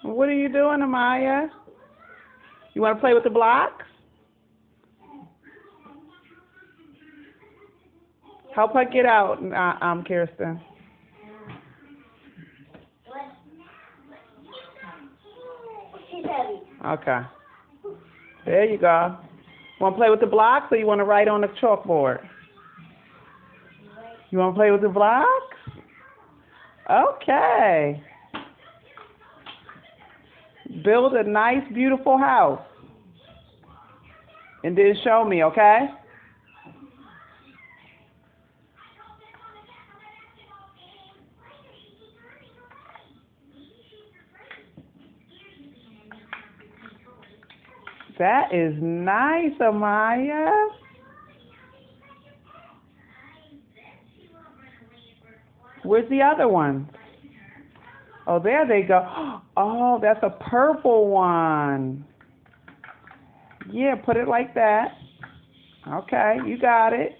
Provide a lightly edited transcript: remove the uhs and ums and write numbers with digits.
What are you doing, Amaya? You want to play with the blocks? Help her get out, Kirsten. She's heavy. Okay. There you go. Want to play with the blocks or you want to write on the chalkboard? You want to play with the blocks? Okay. Build a nice, beautiful house. And then show me, okay? That is nice, Amaya. Where's the other one? Oh, there they go. Oh, that's a purple one. Yeah, put it like that. Okay, you got it.